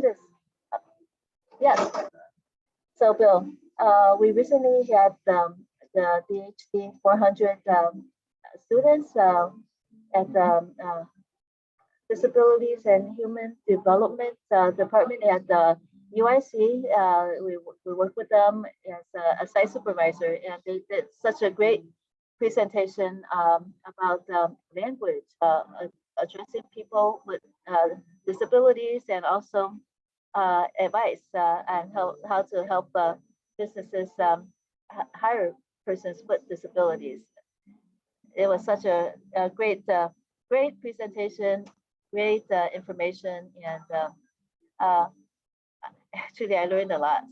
it is. Yes. So, Bill, we recently had the DHD 400 students at the Disabilities and Human Development Department at the UIC. We work with them as a site supervisor, and they did such a great presentation about language, addressing people with disabilities, and also advice on how to help businesses hire persons with disabilities. It was such a great presentation, great information, and actually I learned a lot.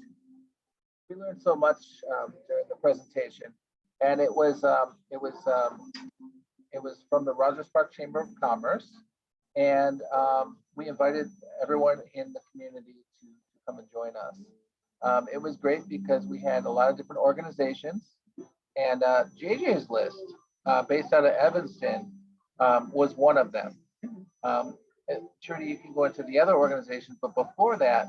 We learned so much during the presentation, and it was from the Rogers Park Chamber of Commerce, and we invited everyone in the community to come and join us. It was great because we had a lot of different organizations, and JJ's list, based out of Evanston, was one of them. Trudy, you can go into the other organizations, but before that,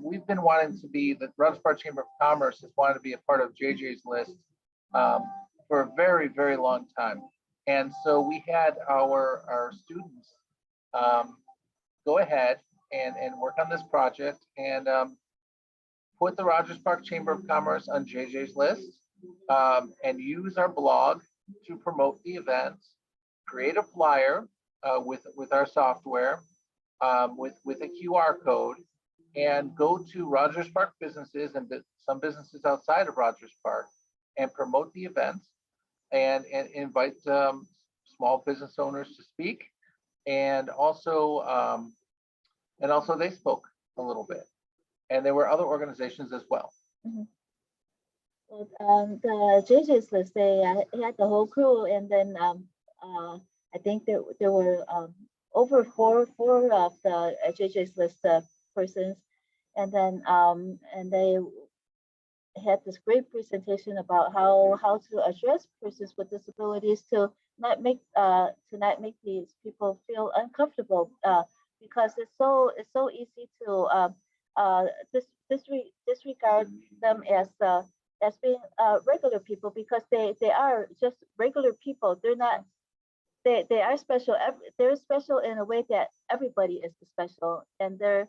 we've been wanting to be, the Rogers Park Chamber of Commerce has wanted to be a part of JJ's list for a very, very long time. And so we had our students go ahead and work on this project and put the Rogers Park Chamber of Commerce on JJ's list and use our blog to promote the events, create a flyer with our software, with a QR code, and go to Rogers Park businesses and some businesses outside of Rogers Park and promote the events and invite small business owners to speak. And also they spoke a little bit. And there were other organizations as well. Mm-hmm. Well, the JJ's list, they had the whole crew, and then I think there were over four of the JJ's list persons, and then and they had this great presentation about how to address persons with disabilities to not make these people feel uncomfortable because it's so easy to disregard them as being regular people, because they are just regular people. They're not. They are special. They're special in a way that everybody is special, and they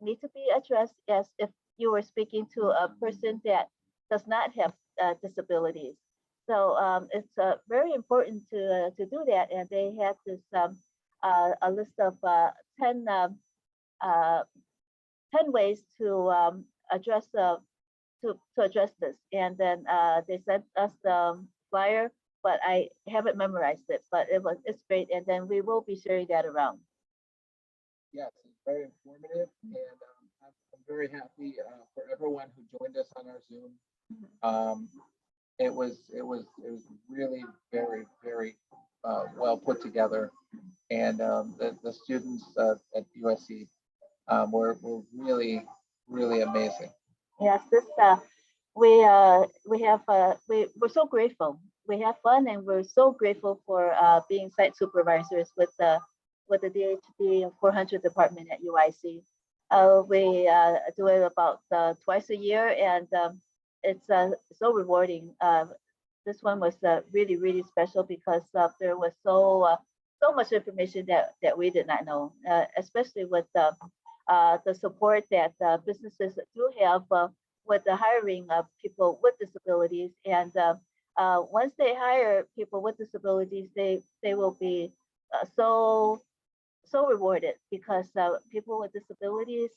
need to be addressed as if you were speaking to a person that does not have disabilities. So it's very important to do that. And they had this a list of 10 ways to address to address this. And then they sent us the flyer, but I haven't memorized it. But it's great, and then we will be sharing that around. Yes, it's very informative, and I'm very happy for everyone who joined us on our Zoom. It was really very, very well put together, and the students at USC were really, really amazing. Yes, this we're so grateful. We have fun, and we're so grateful for being site supervisors with the DHD 400 department at UIC. We do it about twice a year, and it's so rewarding. This one was really, really special because there was so much information that we did not know, especially with the support that businesses do have with the hiring of people with disabilities. And once they hire people with disabilities, they will be so rewarded, because people with disabilities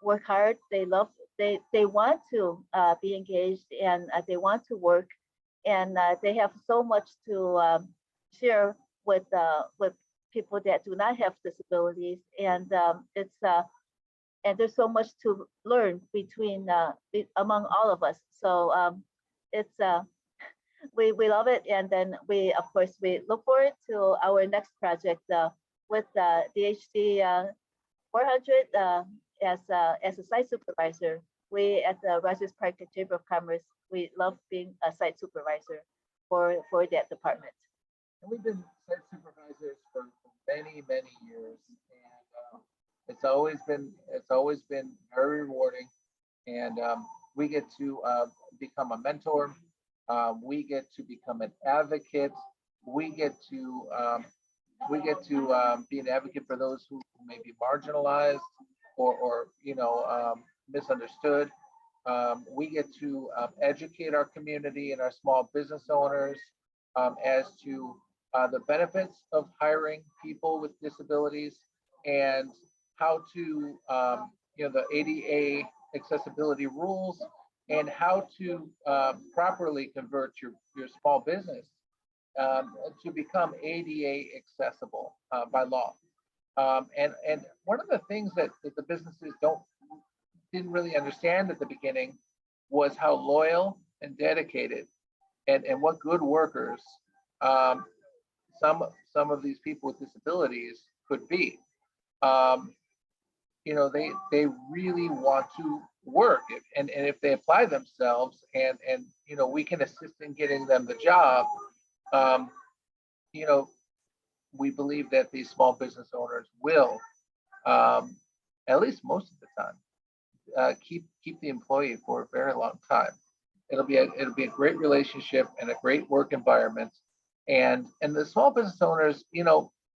work hard. They want to be engaged, and they want to work, and they have so much to share with people that do not have disabilities, and and there's so much to learn among all of us. So it's we love it, and then we look forward to our next project with DHD 400 as a site supervisor. We at the Rogers Park Chamber of Commerce, we love being a site supervisor for that department. And we've been site supervisors for many, many years, and it's always been very rewarding, and we get to become a mentor. We get to become an advocate. We get to be an advocate for those who may be marginalized or misunderstood. We get to educate our community and our small business owners as to the benefits of hiring people with disabilities and how to, the ADA accessibility rules and how to properly convert your small business to become ADA accessible by law. And one of the things that the businesses didn't really understand at the beginning was how loyal and dedicated and what good workers some of these people with disabilities could be. They really want to work, and if they apply themselves and we can assist in getting them the job. um, you know, we believe that these small business owners will, at least most of the time, keep the employee for a very long time. It'll be a great relationship and a great work environment. And the small business owners,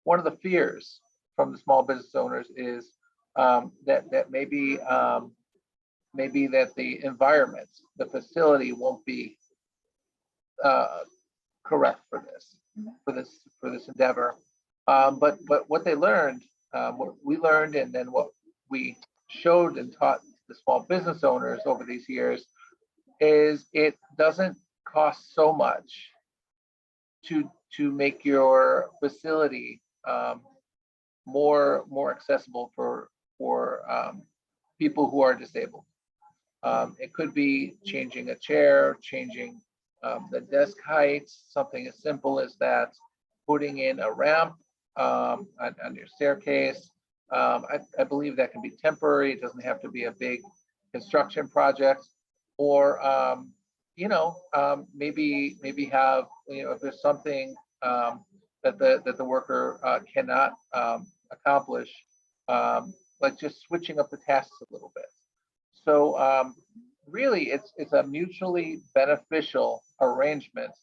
one of the fears from the small business owners is that maybe that the environment, the facility won't be correct for this endeavor. But what they learned, what we learned, and then what we showed and taught the small business owners over these years is it doesn't cost so much to make your facility more accessible for people who are disabled. It could be changing a chair, changing the desk height, something as simple as that, putting in a ramp on your staircase. I believe that can be temporary. It doesn't have to be a big construction project. Or maybe have, if there's something that the worker cannot accomplish, like just switching up the tasks a little bit. So really, it's a mutually beneficial arrangement,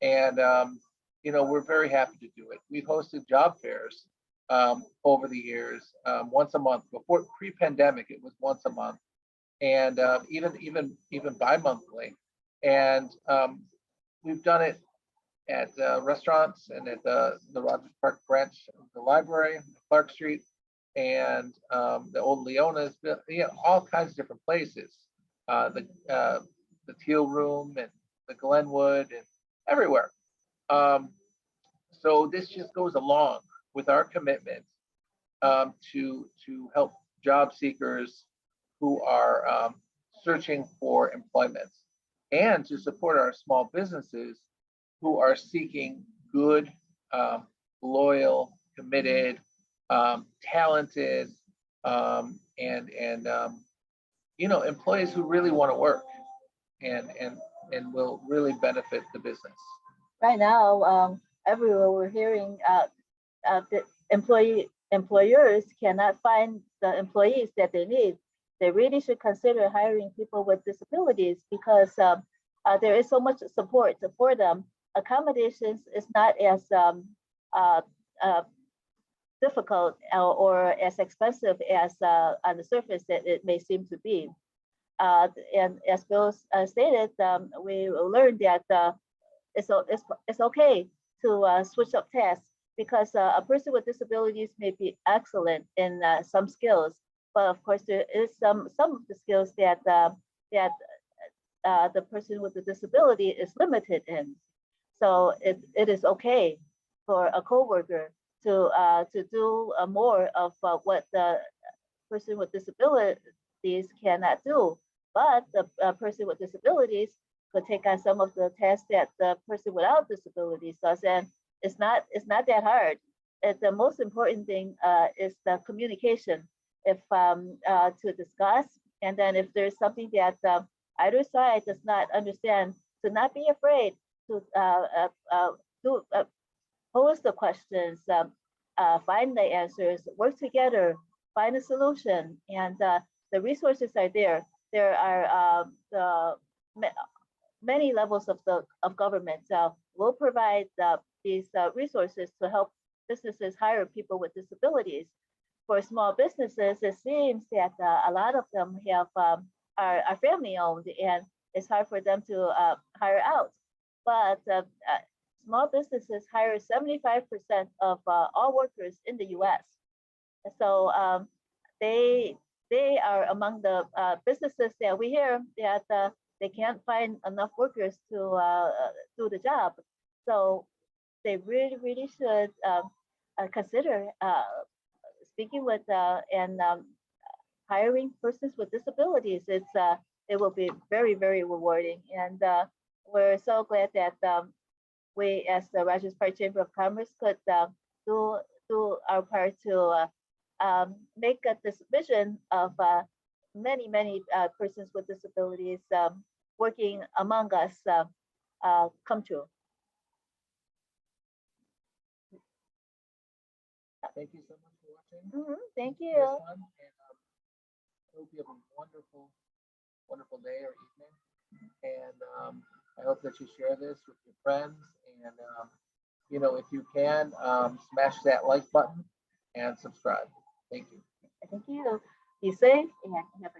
and we're very happy to do it. We've hosted job fairs over the years, once a month. Before pre-pandemic, it was once a month, and even bi-monthly. And we've done it at restaurants and at the Rogers Park branch of the library, Clark Street, and the old Leona's, all kinds of different places. The Teal Room and the Glenwood and everywhere. So this just goes along with our commitment to help job seekers who are searching for employment, and to support our small businesses who are seeking good, loyal, committed, talented, and employees who really want to work and will really benefit the business. Right now, everywhere we're hearing the employers cannot find the employees that they need. They really should consider hiring people with disabilities, because there is so much support for them. Accommodations is not as difficult or as expensive as on the surface that it may seem to be. And as Bill stated, we learned that it's okay to switch up tasks, because a person with disabilities may be excellent in some skills, but of course there is some of the skills that the person with the disability is limited in. So it is okay for a coworker to do more of what the person with disabilities cannot do, but the person with disabilities could take on some of the tasks that the person without disabilities does, and it's not that hard. The most important thing is the communication, if to discuss, and then if there's something that either side does not understand, to not be afraid to pose the questions, find the answers, work together, find a solution, and the resources are there. There are many levels of government will provide these resources to help businesses hire people with disabilities. For small businesses, it seems that a lot of them have are family owned, and it's hard for them to hire out. But small businesses hire 75% of all workers in the U.S. So they they are among the businesses that we hear that they can't find enough workers to do the job. So they really should consider speaking with and hiring persons with disabilities. It will be very rewarding, and we're so glad that we, as the Rogers Park Chamber of Commerce, could do our part to make this vision of many persons with disabilities working among us come true. Thank you so much for watching Thank this you. one, and I hope you have a wonderful day or evening. And I hope that you share this with your friends. And if you can, smash that like button and subscribe. Thank you. Thank you. Be safe and have a